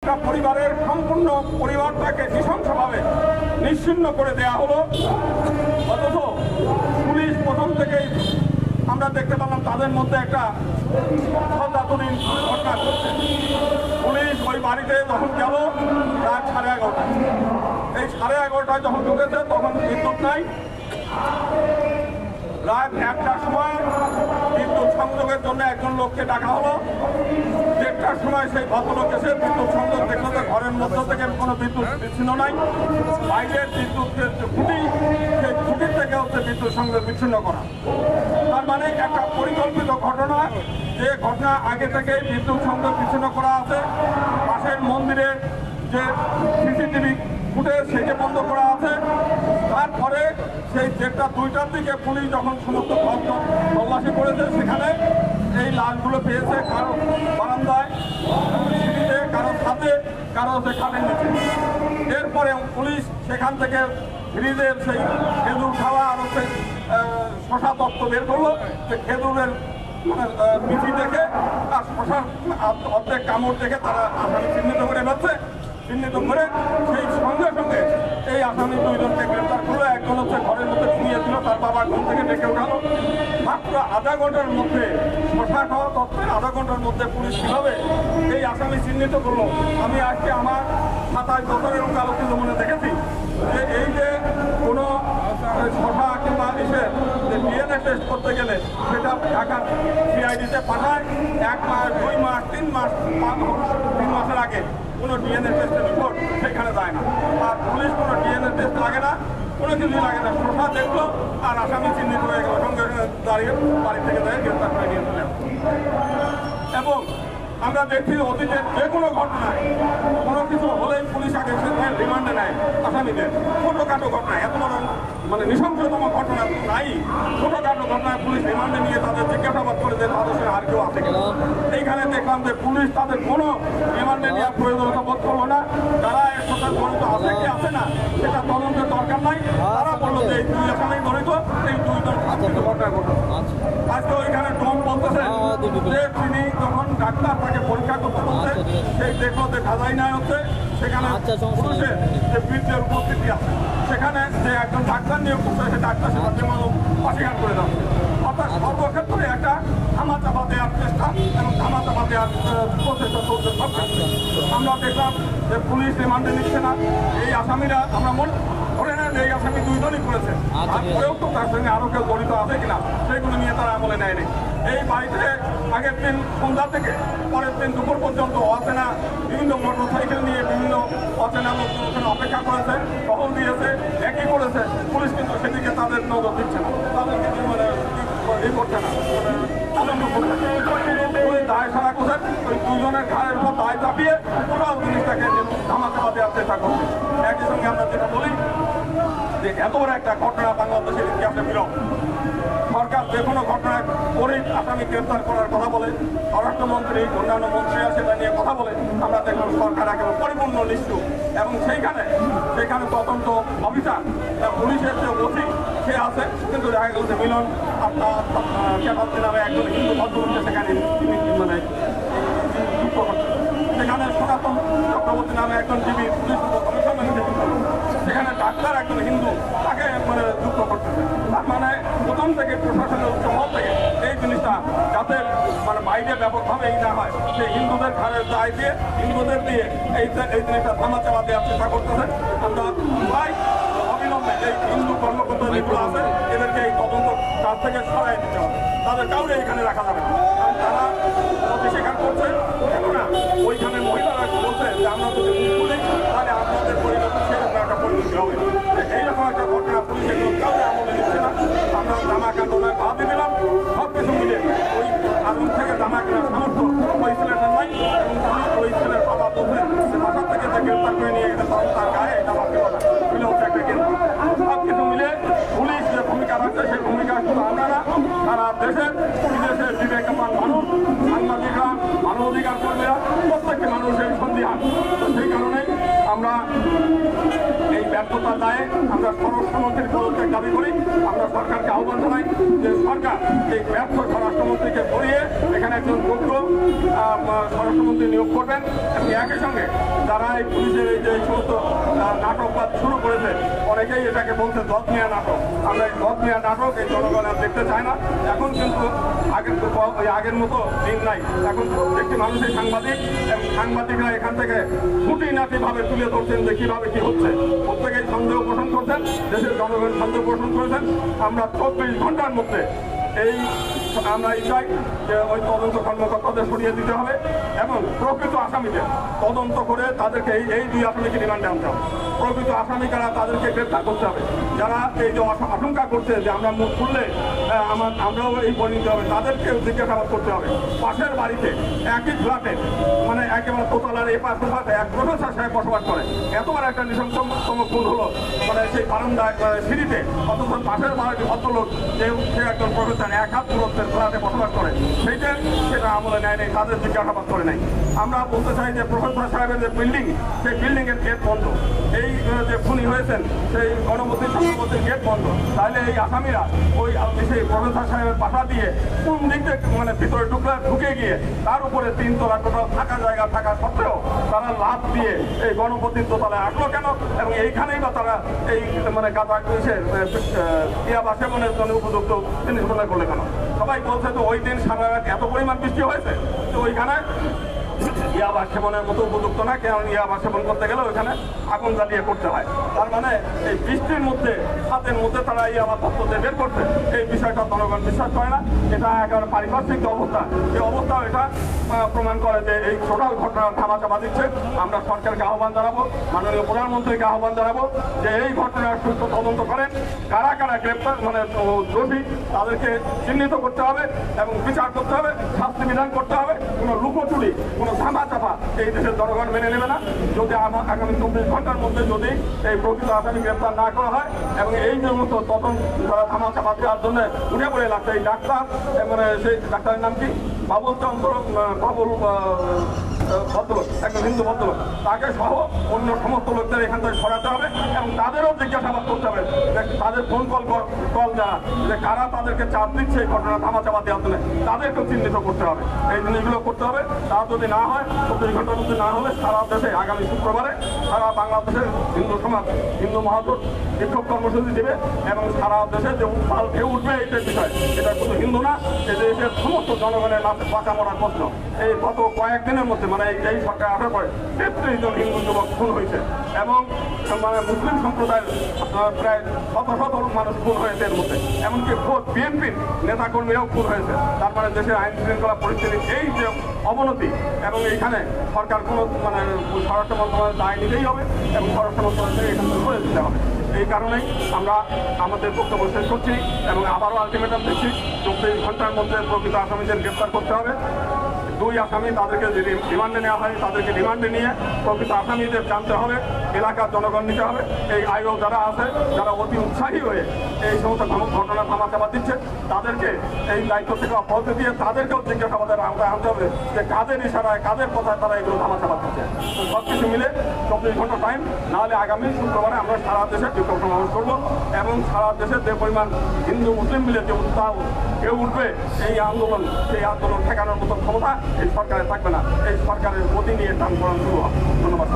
একটা পরিবারের সম্পূর্ণ পরিবারটাকে নৃশংসভাবে নিশ্চিহ্ন করে দেয়া হলো। অথচ পুলিশ প্রথম থেকেই আমরা দেখতে পেলাম তাদের মধ্যে একটা সদাতনীন ঘটনা করছে। পুলিশ ওই বাড়িতে যখন গেল রাত 11:30, এই 11:30 যখন ঢুকেছে তখন বিদ্যুৎ নাই। রাত 1টার সময় বিদ্যুৎ সংযোগের জন্য একজন লোককে ডাকা হলো। 1টার সময় সেই ভদ্রলোক এসে বিদ্যুৎ সংযোগ দেখলো যে ঘরের মধ্য থেকে কোনো বিদ্যুৎ বিচ্ছিন্ন নাই, বাইরের বিদ্যুতের খুঁটি, সেই খুঁটির থেকে হচ্ছে বিদ্যুৎ সংযোগ বিচ্ছিন্ন করা। তার মানে একটা পরিকল্পিত ঘটনা, যে ঘটনা আগে থেকে বিদ্যুৎ সংযোগ বিচ্ছিন্ন করা আছে। পাশের মন্দিরের যে সিসিটিভি ফুটেজ সেটা বন্ধ করা আছে। তারপরে সেই 1টা-2টার দিকে পুলিশ যখন সমস্ত ঘর তল্লাশি করেছে, সেখানে এই লাশগুলো পেয়েছে কারো বারান্দায়, সিঁড়িতে, কারো ছাদে, কারো হচ্ছে খাটের নিচে। এরপরে পুলিশ সেখান থেকে ফ্রিজের সেই খেজুর খাওয়া আর হচ্ছে শশা তত্ত্ব বের করলো। যে খেজুরের পিঠি দেখে আর শশার অর্ধেক কামড় দেখে তারা আসামি চিহ্নিত করে ফেলছে। চিহ্নিত করে সেই সঙ্গে সঙ্গে এই আসামি 2জনকে গ্রেপ্তার করলো। একজন হচ্ছে ঘরের মধ্যে ঘুমিয়েছিল, তার বাবা ঘুম থেকে ডেকে উঠালো। মাত্র আধা ঘন্টার মধ্যে, শশা খাওয়া তত্ত্বে আধা ঘন্টার মধ্যে পুলিশ কীভাবে এই আসামি চিহ্নিত করলো, আমি আজকে আমার 27 বছরের ওকালতি জীবনে দেখেছি যে এই যে কোনো শশা কিংবা এসে যে ডিএনএ টেস্ট করতে গেলে সেটা ঢাকার সিআইডিতে পাঠায় 1 মাস, 2 মাস, 3 মাস, 3 মাসের আগে কোনো ডিএনএ টেস্টের রিপোর্ট সেখানে যায় না। আর পুলিশ কোনো ডিএনএ টেস্ট লাগে না, কোনো কিছুই লাগে না। শশা দেখলো আর আসামি চিহ্নিত হয়ে গেল, সঙ্গে দাঁড়িয়ে বাড়ি থেকে যায় গ্রেপ্তার করে নিয়ে চলে। এবং আমরা দেখছি অতীতের যে কোনো ঘটনায় কোনো কিছু হলেই পুলিশ আগে রিমান্ডে নেয় আসামিদের। ছোটোখাটো ঘটনায়, এত বড় মানে নৃশংসতম ঘটনা নাই, ছোটোখাটো ঘটনায় পুলিশ রিমান্ডে নিয়ে তাদের জিজ্ঞাসাবাদ করে যে তাদের সঙ্গে আর কেউ আছে কিনা। এইখানে দেখলাম যে পুলিশ তাদের কোনো রিমান্ডে নেওয়ার প্রয়োজনীয়তা বোধ করবো না। যারা এর সাথে জড়িত আছে কি আছে না সেটা তদন্তের দরকার নাই। তারা বললো যে এই 2 আসামি জড়িত, এই 2জন ঘটনা ঘটনা। আজকে ওইখানে টম বলতেছে যে তিনি যখন ডাক্তার তাকে পরীক্ষা করতে বলছে, সেই দেখলো যে ঢালাই নাই হচ্ছে, সেখানে পুলিশের যে বীরদের উপস্থিতি আছে, সেখানে যে একজন ডাক্তার নিয়োগ করছে, সে ডাক্তার সেটা মানুষ অস্বীকার করে যাচ্ছে। অর্থাৎ সর্বক্ষেত্রে একটা ধামাচাপা দেওয়ার চেষ্টা এবং ধামাচাপা দেওয়ার প্রচেষ্টা চলছে সব ক্ষেত্রে। আমরা দেখলাম যে পুলিশ রিমান্ডে নিচ্ছে না এই আসামিরা। আমরা ধরে নেন এই আসামি 2জনই করেছে, তারপরেও তো তার সঙ্গে আরও কেউ জড়িত আছে কিনা সেগুলো নিয়ে তারা আমলে নেয়নি। এই বাড়িতে আগের দিন সন্ধ্যা থেকে পরের দিন দুপুর পর্যন্ত অচেনা বিভিন্ন মোটরসাইকেল নিয়ে বিভিন্ন অচেনা লোকজন ওখানে অপেক্ষা করেছে, টহল দিয়েছে, একই করেছে। পুলিশ কিন্তু সেদিকে তাদের নজর দিচ্ছে না, তাদেরকে মানে ই করছে না, তদন্ত করছে। ওই দায় সারা করছে, ওই 2জনের ঘাড়ের উপর দায় চাপিয়ে পুরো জিনিসটাকে ধামাচাপা দেওয়ার চেষ্টা করছে। একই সঙ্গে আমরা যেটা বলি যে এত বড় একটা ঘটনা বাংলাদেশের ইতিহাসে বিরল। সরকার যে কোনো ঘটনায় পরেই আসামি গ্রেপ্তার করার কথা বলে, স্বরাষ্ট্রমন্ত্রী, অন্যান্য মন্ত্রীরা সেটা নিয়ে কথা বলে। আমরা দেখলাম সরকার একেবারে পরিপূর্ণ নিশ্চুপ। এবং সেখানে তদন্ত অফিসার পুলিশের যে ওসি সে আছে, কিন্তু দেখা গেল যে মিলন চ্যাটার্জি নামে একজন হিন্দু ভদ্রলোককে সেখানে মানে যুক্ত করছে। সেখানে সনাতন চক্রবর্তী নামে একজন জীবী পুলিশ কমিশনার, সেখানে ডাক্তার একজন হিন্দু, তাকে মানে যুক্ত করতেছে। তার মানে প্রথম থেকে প্রশাসনের উচ্চ মহল থেকে এই জিনিসটা যাতে মানে বাইরে ব্যাপকভাবে এই না হয়, সেই হিন্দুদের ঘাড়ের দায় দিয়ে, হিন্দুদের দিয়ে এই জিনিসটা ধামাচাপা দেওয়ার চেষ্টা করতেছে। আমরা প্রায় অবিলম্বে এই হিন্দু কর্মকর্তা যেগুলো আছে এদেরকে এই তদন্ত কাজ থেকে সরাই দিতে হবে। তাদের কাউরে এখানে রাখা যাবে না, কারণ তারা স্বীকার করছে। কেননা ওইখানে মহিলারা বলছে যে আমরা যদি বলি তাহলে আপনাদের পরিণতি সেরকম একটা পরিণতি হবে। এইরকম একটা ঘটনা পুলিশের কাউকে আমলে নিচ্ছে না। আমরা জামা কান্ডনায় বাদে দিলাম, সব কিছু মিলে ওই আগুন থেকে জামা কেনার সামর্থ্য ওই ছেলেটার নাই। এবং পুলিশ ওই ছেলের বাবা বলছে যে বাসা থেকে যে গ্রেপ্তার করে নিয়ে গেছে তার গায়ে এটা ভাবতে পারে মিলে হচ্ছে একটা কেন্দ্র। সব কিছু মিলে পুলিশ যে ভূমিকা রাখছে সেই ভূমিকা শুধু আমরা না, সারা দেশের বিদেশের বিবেকবান মানুষ, সাংবাদিকরা, মানবাধিকার কর্মীরা, প্রত্যেকটি মানুষের সন্ধিহান। তো সেই কারণেই আমরা এই ব্যর্থতার দায়ে আমরা স্বরাষ্ট্রমন্ত্রীর পদত্যাগ দাবি করি। আমরা সরকারকে আহ্বান জানাই যে সরকার এই ব্যর্থ স্বরাষ্ট্রমন্ত্রীকে ধরিয়ে এখানে একজন যোগ্য স্বরাষ্ট্রমন্ত্রী নিয়োগ করবেন এবং একই সঙ্গে যারা এই পুলিশের এই যে সমস্ত নাটকবাদ শুরু করেছে, অনেকেই এটাকে বলছে দত নেওয়া নাটক। আমরা এই দত নেওয়া নাটক এই জনগণ আর দেখতে চায় না। এখন কিন্তু আগের মতো দিন নাই। এখন প্রত্যেকটি মানুষই সাংবাদিক এবং সাংবাদিকরা এখান থেকে খুঁটিনাটিভাবে তুলে ধরছেন যে কীভাবে কী হচ্ছে। প্রত্যেকেই সন্দেহ পোষণ করছেন, দেশের জনগণ সন্দেহ পোষণ করেছেন। আমরা 24 ঘন্টার মধ্যে আমরা চাই যে ওই তদন্ত কর্মকর্তাদের সরিয়ে দিতে হবে এবং প্রকৃত আসামিদের তদন্ত করে তাদেরকে এই 2 আসামিকে রিমান্ডে আনতে হবে। প্রকৃত আসামি যারা তাদেরকে গ্রেপ্তার করতে হবে। যারা এই যে আশঙ্কা করছে যে আমরা মুখ খুললে আমরাও এই পরিণত হবে, তাদেরকে জিজ্ঞাসাবাদ করতে হবে। পাশের বাড়িতে একই ফ্ল্যাটে মানে একেবারে দোতলার এই পাশে ফ্ল্যাটে এক প্রফেসর সাহেব বসবাস করে। এতবার একটা নৃশংসতম খুন হলো মানে সেই বারান্দায় সিঁড়িতে, অথচ পাশের বাড়িতে ভদ্রলোক যে সে একজন প্রফেসর এক হাত দূরত্বের ফ্ল্যাটে বসবাস করে, সেটা আমলে নেয় নেই, তাদের জিজ্ঞাসাবাদ করে নাই। আমরা বলতে চাই যে প্রফেসর সাহেবের যে বিল্ডিং, সেই বিল্ডিংয়ের গেট বন্ধ। এই যে খুনি হয়েছেন সেই গণপতি চক্রবর্তীর গেট বন্ধ। তাহলে এই আসামিরা ওই সেই প্রফেসর সাহেবের বাসা দিয়ে কোন দিক থেকে মানে ভিতরে ঢুকে গিয়ে তার উপরে 3 তলা টোটাল থাকার জায়গা থাকা সত্ত্বেও তারা লাফ দিয়ে এই গণপতির দোতলায় আসলো কেন? এবং এইখানেই বা তারা এই মানে গাঁদা ইয়াবা সেবনের জন্য উপযুক্ত জিনিস মনে করলে কেন? সবাই বলছে তো ওই দিন সারা রাত এত পরিমাণ বৃষ্টি হয়েছে, তো ওইখানে ইয়াবা সেবনের মতো উপযুক্ত না, কারণ ইয়াবা সেবন করতে গেলে ওইখানে আগুন জ্বালিয়ে করতে হয়। তার মানে এই বৃষ্টির মধ্যে হাতের মধ্যে তারা ইয়াবা তত্ত্ব দিয়ে বের করছে, এই বিষয়টা জনগণ বিশ্বাস করে না। এটা একেবারে পারিপার্শ্বিক অবস্থা, এই অবস্থাও এটা প্রমাণ করে যে এই টোটাল ঘটনা ধামাচাপা দিচ্ছে। আমরা সরকারকে আহ্বান জানাবো, মাননীয় প্রধানমন্ত্রীকে আহ্বান জানাবো যে এই ঘটনার সুস্থ তদন্ত করেন, কারা কারা গ্রেপ্তার মানে দোষী তাদেরকে চিহ্নিত করতে হবে এবং বিচার করতে হবে, শাস্তি বিধান করতে হবে। কোনো লুকোচুরি, কোনো ধামাচাপা এই দেশের জনগণ মেনে নেবে না। যদি আগামী 24 ঘন্টার মধ্যে যদি এই প্রকৃত আসামি গ্রেপ্তার না করা হয় এবং এই সমস্ত তদন্ত ধামাচাপা দেওয়ার জন্য উঠে পড়ে লাগছে এই ডাক্তার, মানে সেই ডাক্তারের নাম কি বাবুল ভদ্রলোক, একজন হিন্দু ভদ্রলোক, তাকে সহ অন্য সমস্ত লোকদের এখান থেকে সরাতে হবে এবং তাদেরও জিজ্ঞাসাবাদ করতে হবে যে তাদের ফোন কল যারা যে কারা তাদেরকে চাপ দিচ্ছে এই ঘটনা ধামাচাপা দেওয়ার জন্য, তাদেরকেও চিহ্নিত করতে হবে। এই জিনিসগুলো করতে হবে। তা যদি না হয় 24 ঘন্টার মধ্যে না হলে সারা দেশে আগামী শুক্রবারে সারা বাংলাদেশের হিন্দু সমাজ, হিন্দু মহাজোট বিক্ষোভ কর্মসূচি দেবে এবং সারা দেশে যে উত্তাল ঢেউ উঠবে এইটার বিষয়, এটা শুধু হিন্দু না, এই দেশের সমস্ত জনগণের বাঁচা মরার প্রশ্ন। এই গত কয়েকদিনের মধ্যে মানে এই সরকার আসার পরে 33 জন হিন্দু যুবক খুন হয়েছে এবং মানে মুসলিম সম্প্রদায়ের প্রায় শত মানুষ খুন হয়েছে এর মধ্যে, এমনকি খোদ বিএনপির নেতাকর্মীরাও খুন হয়েছে। তার মানে দেশের আইন শৃঙ্খলা পরিস্থিতির এই যে অবনতি এবং এইখানে সরকার কোনো মানে স্বরাষ্ট্র মন্ত্রণালয়ের দায় নিতেই হবে এবং স্বরাষ্ট্র মন্ত্রণালয় থেকে এখান থেকে সরে দিতে হবে। এই কারণেই আমরা আমাদের বক্তব্য শেষ করছি এবং আবারও আলটিমেটাম দিচ্ছি 24 ঘন্টার মধ্যে প্রকৃত আসামিদের গ্রেপ্তার করতে হবে। 2 আসামি তাদেরকে যদি রিমান্ডে নেওয়া হয় তাদেরকে রিমান্ডে নিয়ে প্রকৃত আসামিদের জানতে হবে, এলাকার জনগণ নিতে হবে। এই আইও যারা আছে যারা অতি উৎসাহী হয়ে এই সমস্ত ঘটনা ধামাচাপা দিচ্ছে তাদেরকে এই দায়িত্ব থেকে অব্যাহতি দিয়ে তাদেরকেও জিজ্ঞাসাবাদের আওতায় আনতে হবে যে কাদের ইশারায় কাদের কথায় তারা এগুলো ধামাচাপা দিচ্ছে। তো সব কিছু মিলে 24 ঘন্টা টাইম, নাহলে আগামী শুক্রবারে আমরা সারা দেশে বিক্ষোভ সমাবেশ করবো এবং সারা দেশে যে পরিমাণ হিন্দু মুসলিম মিলে যে উত্তাল কেউ উঠবে এই আন্দোলন, সেই আন্দোলন ঠেকানোর মতো ক্ষমতা এই সরকারের থাকবে না। এই সরকারের গতি নিয়ে টান করানো শুরু হবে। ধন্যবাদ।